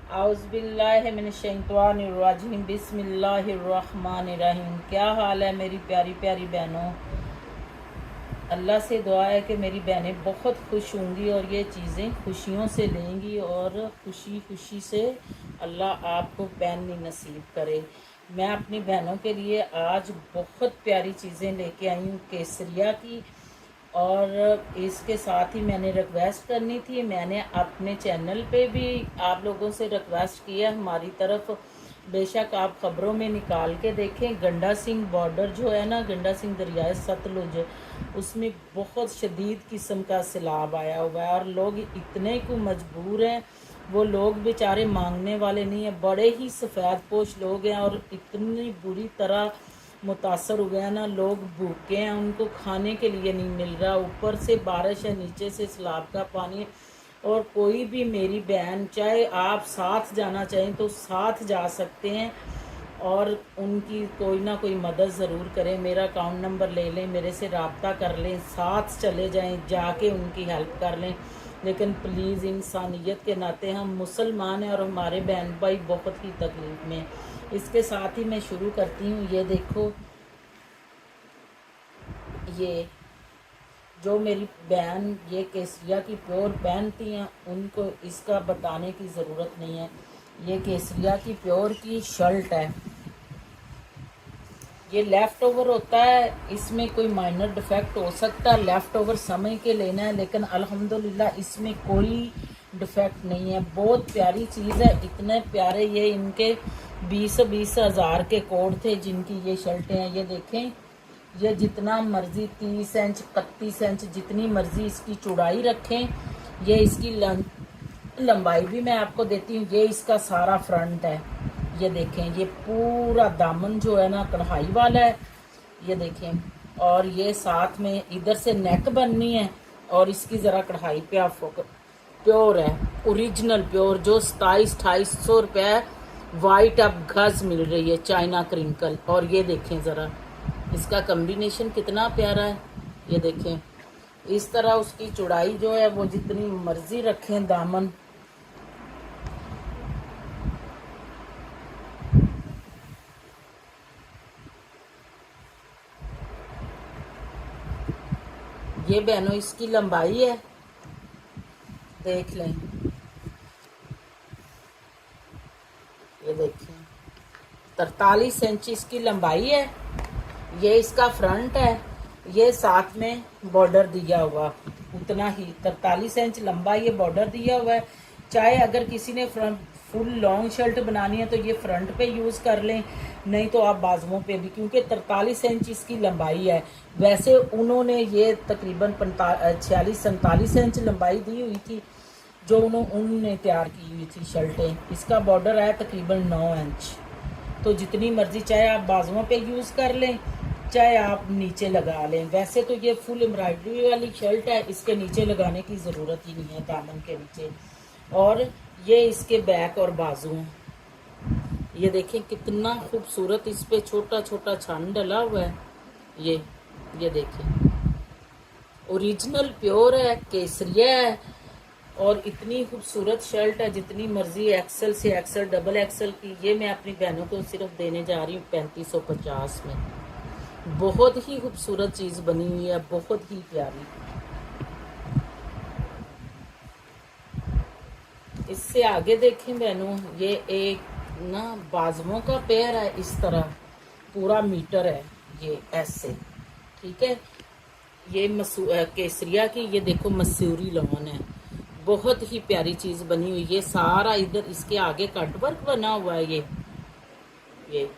आउज़बिल्लाहिमिनश्शैतानिर्रजीम बिस्मिल्लाहिर्रहमानिर्रहीम। क्या हाल है मेरी प्यारी प्यारी बहनों। अल्लाह से दुआ है कि मेरी बहनें बहुत खुश होंगी और ये चीज़ें खुशियों से लेंगी और खुशी खुशी से अल्लाह आपको पहननी नसीब करे। मैं अपनी बहनों के लिए आज बहुत प्यारी चीज़ें लेके आई हूँ केसरिया की, और इसके साथ ही मैंने रिक्वेस्ट करनी थी। मैंने अपने चैनल पे भी आप लोगों से रिक्वेस्ट किया हमारी तरफ, बेशक आप ख़बरों में निकाल के देखें। गंडा सिंह बॉर्डर जो है ना, गंडा सिंह दरियाए सतलुज, उसमें बहुत शदीद किस्म का सैलाब आया हुआ है और लोग इतने को मजबूर हैं। वो लोग बेचारे मांगने वाले नहीं हैं, बड़े ही सफ़ेद पोश लोग हैं और इतनी बुरी तरह मुतासर हुए हैं ना। लोग भूखे हैं, उनको खाने के लिए नहीं मिल रहा, ऊपर से बारिश है, नीचे से सैलाब का पानी है। और कोई भी मेरी बहन, चाहे आप साथ जाना चाहें तो साथ जा सकते हैं और उनकी कोई ना कोई मदद ज़रूर करें। मेरा अकाउंट नंबर ले लें, मेरे से रब्ता कर लें, साथ चले जाएं, जाके उनकी हेल्प कर लें। लेकिन प्लीज़ इंसानियत के नाते हम मुसलमान हैं और हमारे बहन भाई बहुत ही तकलीफ में। इसके साथ ही मैं शुरू करती हूँ। ये देखो, ये जो मेरी बहन ये केसरिया की प्योर पहनती हैं उनको इसका बताने की ज़रूरत नहीं है। ये केसरिया की प्योर की शर्ट है। ये लेफ़्ट ओवर होता है, इसमें कोई माइनर डिफेक्ट हो सकता है, लेफ़्ट ओवर समय के लेना है, लेकिन अल्हम्दुलिल्लाह इसमें कोई डिफेक्ट नहीं है। बहुत प्यारी चीज़ है, इतने प्यारे। ये इनके 20-20 हज़ार के कोड थे जिनकी ये शर्टें हैं। ये देखें, ये जितना मर्जी 30 इंच 31 इंच जितनी मर्जी इसकी चौड़ाई रखें। ये इसकी लंबाई भी मैं आपको देती हूँ। ये इसका सारा फ्रंट है। ये देखें, ये पूरा दामन जो है ना कढ़ाई वाला है। ये देखें, और ये साथ में इधर से नेक बननी है और इसकी ज़रा कढ़ाई पे आप प्योर है, ओरिजिनल प्योर, जो 2700-2800 रुपये वाइट अब गज मिल रही है, चाइना क्रिंकल। और ये देखें ज़रा इसका कम्बिनेशन कितना प्यारा है। ये देखें, इस तरह उसकी चौड़ाई जो है वो जितनी मर्जी रखें दामन। ये बहनों इसकी लंबाई है, देख लें। ये देखें, 43 इंच इसकी लंबाई है। ये इसका फ्रंट है। ये साथ में बॉर्डर दिया हुआ उतना ही 43 इंच लंबा ये बॉर्डर दिया हुआ है। चाहे अगर किसी ने फ्रंट फुल लॉन्ग शर्ट बनानी है तो ये फ्रंट पे यूज़ कर लें, नहीं तो आप बाजुओं पे भी, क्योंकि 43 इंच इसकी लंबाई है। वैसे उन्होंने ये तकरीबन 46-47 इंच लंबाई दी हुई थी जो उन्होंने तैयार की हुई थी शर्टें। इसका बॉर्डर है तकरीबन 9 इंच। तो जितनी मर्जी चाहे आप बाजुओं पे यूज़ कर लें, चाहे आप नीचे लगा लें। वैसे तो ये फुल एम्ब्रॉयडरी वाली शर्ट है, इसके नीचे लगाने की ज़रूरत ही नहीं है, दामन के नीचे। और ये इसके बैक और बाजू हैं। ये देखें कितना खूबसूरत, इस पे छोटा छोटा छान डला हुआ है। ये देखें, ओरिजिनल प्योर है, केसरिया है और इतनी खूबसूरत शर्ट है। जितनी मर्जी एक्सेल से एक्सेल डबल एक्सेल की, ये मैं अपनी बहनों को सिर्फ देने जा रही हूँ 3550 में। बहुत ही खूबसूरत चीज़ बनी हुई है, बहुत ही प्यारी। इससे आगे देखें बहनों, ये एक ना बाजुओं का पेयर है, इस तरह पूरा मीटर है ये ऐसे, ठीक है। ये केसरिया की, ये देखो मसूरी लॉन है, बहुत ही प्यारी चीज़ बनी हुई। ये सारा इधर इसके आगे कट वर्क बना हुआ है। ये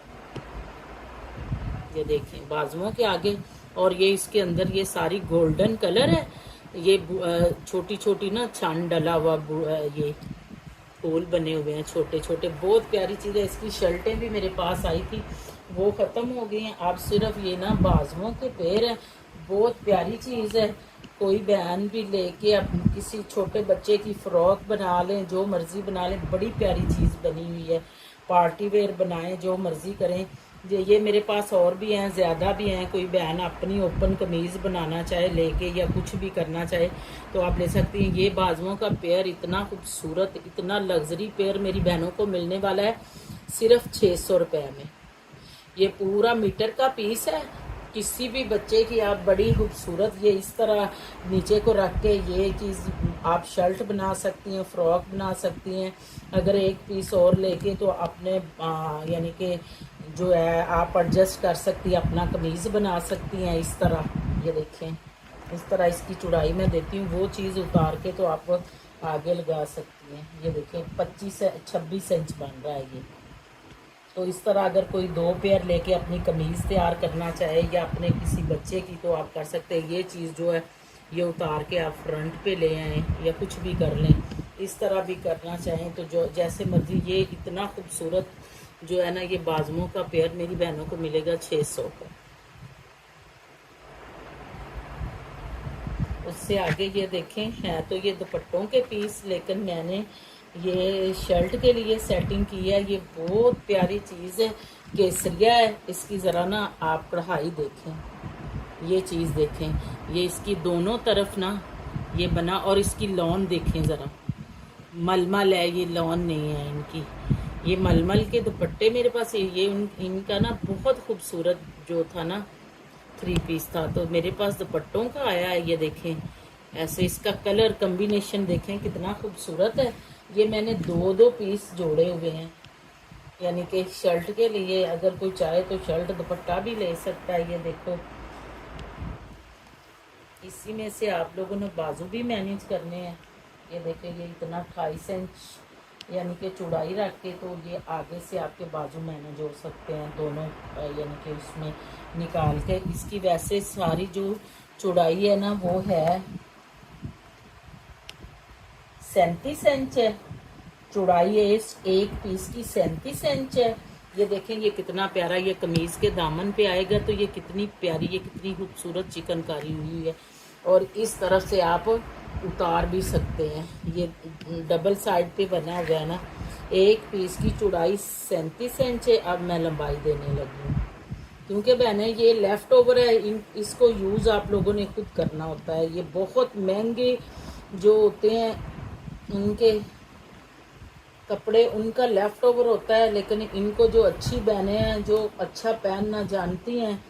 देखें बाजुओं के आगे, और ये इसके अंदर ये सारी गोल्डन कलर है। ये छोटी छोटी ना छान डला हुआ, ये फूल बने हुए हैं छोटे छोटे, बहुत प्यारी चीज़ है। इसकी शर्टें भी मेरे पास आई थी, वो ख़त्म हो गई हैं। अब सिर्फ ये ना बाजुओं के पैर हैं, बहुत प्यारी चीज़ है। कोई बहन भी लेके अब किसी छोटे बच्चे की फ़्रॉक बना लें, जो मर्ज़ी बना लें, बड़ी प्यारी चीज़ बनी हुई है। पार्टी वेयर बनाएं, जो मर्ज़ी करें। ये मेरे पास और भी हैं, ज़्यादा भी हैं। कोई बहन अपनी ओपन कमीज़ बनाना चाहे लेके या कुछ भी करना चाहे तो आप ले सकती हैं। ये बाजुओं का पेयर इतना खूबसूरत, इतना लग्जरी पेयर मेरी बहनों को मिलने वाला है सिर्फ 600 रुपये में। ये पूरा मीटर का पीस है। किसी भी बच्चे की आप बड़ी खूबसूरत ये इस तरह नीचे को रख के ये चीज़ आप शर्ट बना सकती हैं, फ्रॉक बना सकती हैं। अगर एक पीस और लेके तो अपने यानी कि जो है आप एडजस्ट कर सकती हैं, अपना कमीज़ बना सकती हैं इस तरह। ये देखें, इस तरह इसकी चौड़ाई मैं देती हूँ, वो चीज़ उतार के तो आप आगे लगा सकती हैं। ये देखें 26 इंच बन रहा है ये। तो इस तरह अगर कोई 2 पेयर लेके अपनी कमीज़ तैयार करना चाहे या अपने किसी बच्चे की तो आप कर सकते हैं। ये चीज़ जो है ये उतार के आप फ्रंट पे ले आएँ या कुछ भी कर लें। इस तरह भी करना चाहें तो जो जैसे मर्जी। ये इतना खूबसूरत जो है ना ये बाजुओं का पेयर मेरी बहनों को मिलेगा 600 का। उससे आगे ये देखें है तो ये दुपट्टों के पीस, लेकिन मैंने ये शर्ट के लिए सेटिंग की है। ये बहुत प्यारी चीज़ है, केसरिया है। इसकी ज़रा ना आप कढ़ाई देखें, ये चीज़ देखें, ये इसकी दोनों तरफ ना ये बना, और इसकी लॉन देखें ज़रा, मलमल है, ये लॉन नहीं है इनकी। ये मलमल के दुपट्टे मेरे पास ये इनका ना बहुत खूबसूरत जो था ना 3 पीस था, तो मेरे पास दुपट्टों का आया है। ये देखें ऐसे, इसका कलर कम्बिनेशन देखें कितना खूबसूरत है। ये मैंने 2 पीस जोड़े हुए हैं, यानी कि शर्ट के लिए अगर कोई चाहे तो शर्ट दुपट्टा भी ले सकता है। ये देखो, इसी में से आप लोगों ने बाजू भी मैनेज करने हैं। ये देखें, ये इतना 28 इंच यानी कि चौड़ाई रख के तो ये आगे से आपके बाजू मैनेज हो सकते हैं दोनों, यानी कि उसमें निकाल के। इसकी वैसे सारी जो चौड़ाई है ना वो है 37 इंच है। चौड़ाई है एक पीस की 37 इंच है। ये देखें ये कितना प्यारा, ये कमीज़ के दामन पे आएगा तो ये कितनी प्यारी, ये कितनी खूबसूरत चिकनकारी हुई है। और इस तरफ से आप उतार भी सकते हैं। ये डबल साइड पे बना हुआ है ना। एक पीस की चौड़ाई 37 इंच है। अब मैं लंबाई देने लगी हूँ क्योंकि बहने ये लेफ़्ट ओवर है, इसको यूज़ आप लोगों ने खुद करना होता है। ये बहुत महंगे जो होते हैं उनके कपड़े, उनका लेफ़्ट ओवर होता है, लेकिन इनको जो अच्छी बहनें हैं जो अच्छा पहनना जानती हैं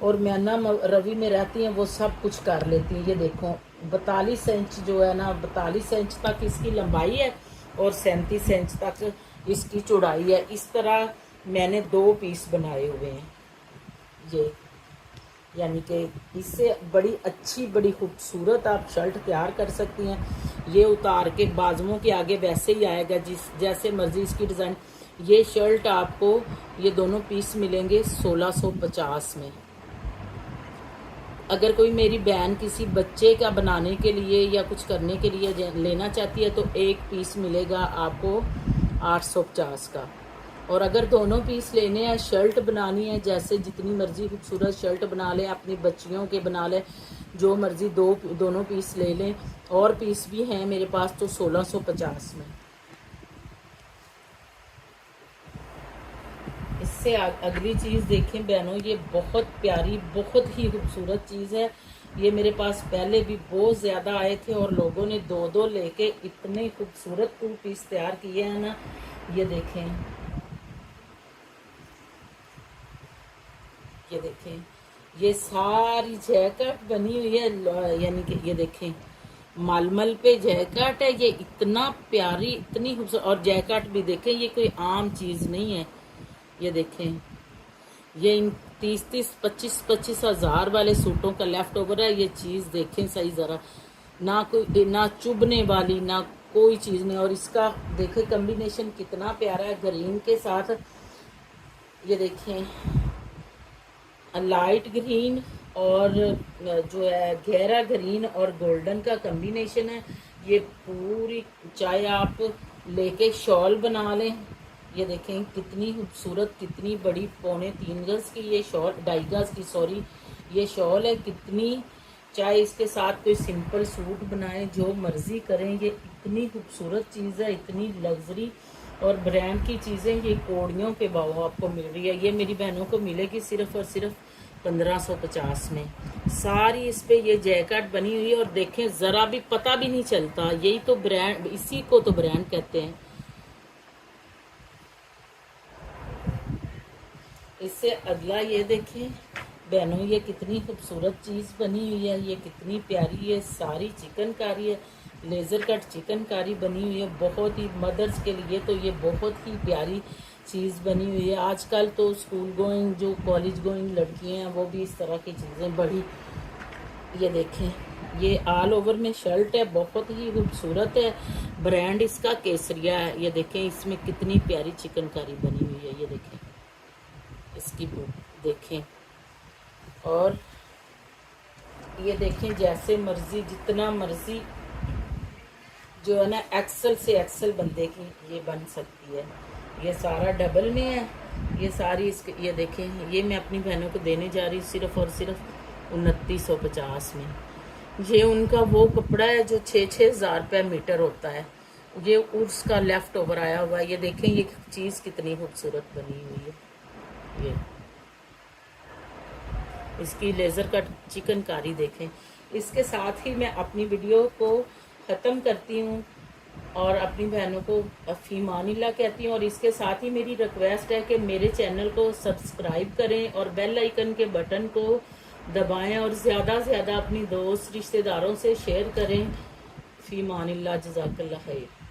और मैना रवि में रहती हैं वो सब कुछ कर लेती हैं। ये देखो 42 इंच जो है ना, 42 इंच तक इसकी लंबाई है और 37 इंच तक इसकी चौड़ाई है। इस तरह मैंने 2 पीस बनाए हुए हैं ये, यानी कि इससे बड़ी अच्छी बड़ी खूबसूरत आप शर्ट तैयार कर सकती हैं। ये उतार के बाजुओं के आगे वैसे ही आएगा जैसे मर्जी इसकी डिज़ाइन। ये शर्ट आपको ये दोनों पीस मिलेंगे 1650 में। अगर कोई मेरी बहन किसी बच्चे का बनाने के लिए या कुछ करने के लिए लेना चाहती है तो एक पीस मिलेगा आपको 850 का। और अगर दोनों पीस लेने हैं, शर्ट बनानी है, जैसे जितनी मर्जी खूबसूरत शर्ट बना लें, अपनी बच्चियों के बना लें, जो मर्जी दोनों पीस ले लें। और पीस भी हैं मेरे पास तो 1650 में। इससे अगली चीज़ देखें बहनों, ये बहुत प्यारी बहुत ही खूबसूरत चीज़ है। ये मेरे पास पहले भी बहुत ज़्यादा आए थे और लोगों ने 2 लेके इतने खूबसूरत 2 पीस तैयार किए हैं ना। ये देखें, ये देखें, ये सारी जैकेट बनी हुई है, यानी कि ये देखें मलमल पे जैकेट है। ये इतना प्यारी, इतनी खूबसूरत, और जैकेट भी देखें ये कोई आम चीज़ नहीं है। ये देखें, ये इन 30 25 हज़ार वाले सूटों का लेफ्ट ओवर है। ये चीज़ देखें सही ज़रा, ना कोई ना चुभने वाली ना कोई चीज़ नहीं। और इसका देखें कम्बिनेशन कितना प्यारा है ग्रीन के साथ। ये देखें लाइट ग्रीन और जो है गहरा ग्रीन और गोल्डन का कम्बिनेशन है। ये पूरी चाहे आप लेके शॉल बना लें। ये देखें कितनी खूबसूरत, कितनी बड़ी, 3.25 गज की ये शॉल, 2.5 गज की सॉरी ये शॉल है। कितनी चाहे इसके साथ कोई सिंपल सूट बनाएं, जो मर्जी करें, ये इतनी खूबसूरत चीज़ है, इतनी लग्जरी। और ब्रांड की चीज़ें ये कोड़ियों के भाव आपको मिल रही है। ये मेरी बहनों को मिलेगी सिर्फ और सिर्फ 1550 में। सारी इस पे ये जैकेट बनी हुई है और देखें ज़रा भी पता भी नहीं चलता। यही तो ब्रांड, इसी को तो ब्रांड कहते हैं। इससे अगला ये देखें बहनों, ये कितनी खूबसूरत चीज़ बनी हुई है, ये कितनी प्यारी है। सारी चिकनकारी है, लेज़र कट चिकनकारी बनी हुई है। बहुत ही मदर्स के लिए तो ये बहुत ही प्यारी चीज़ बनी हुई है। आजकल तो स्कूल गोइंग, जो कॉलेज गोइंग लड़कियां हैं वो भी इस तरह की चीज़ें बड़ी, ये देखें ये ऑल ओवर में शर्ट है, बहुत ही खूबसूरत है। ब्रांड इसका केसरिया है। ये देखें इसमें कितनी प्यारी चिकनकारी बनी हुई है। ये देखें इसकी देखें, और ये देखें जैसे मर्जी, जितना मर्जी जो है ना एक्सल से एक्सल बंदे की ये बन सकती है। ये सारा डबल में है। ये सारी इसके, ये देखें ये मैं अपनी बहनों को देने जा रही सिर्फ और सिर्फ 2950 में। ये उनका वो कपड़ा है जो 6-6 हज़ार रुपये मीटर होता है। ये उसका लेफ्ट ओवर आया हुआ है। ये देखें ये चीज़ कितनी खूबसूरत बनी हुई है। ये इसकी लेज़र कट चिकनकारी देखें। इसके साथ ही मैं अपनी वीडियो को ख़त्म करती हूँ और अपनी बहनों को फ़ीमानिल्लाह कहती हूँ। और इसके साथ ही मेरी रिक्वेस्ट है कि मेरे चैनल को सब्सक्राइब करें और बेल आइकन के बटन को दबाएं और ज़्यादा से ज़्यादा अपनी दोस्त रिश्तेदारों से शेयर करें। फ़ीमानिल्लाह, जज़ाकल्लाह खैर।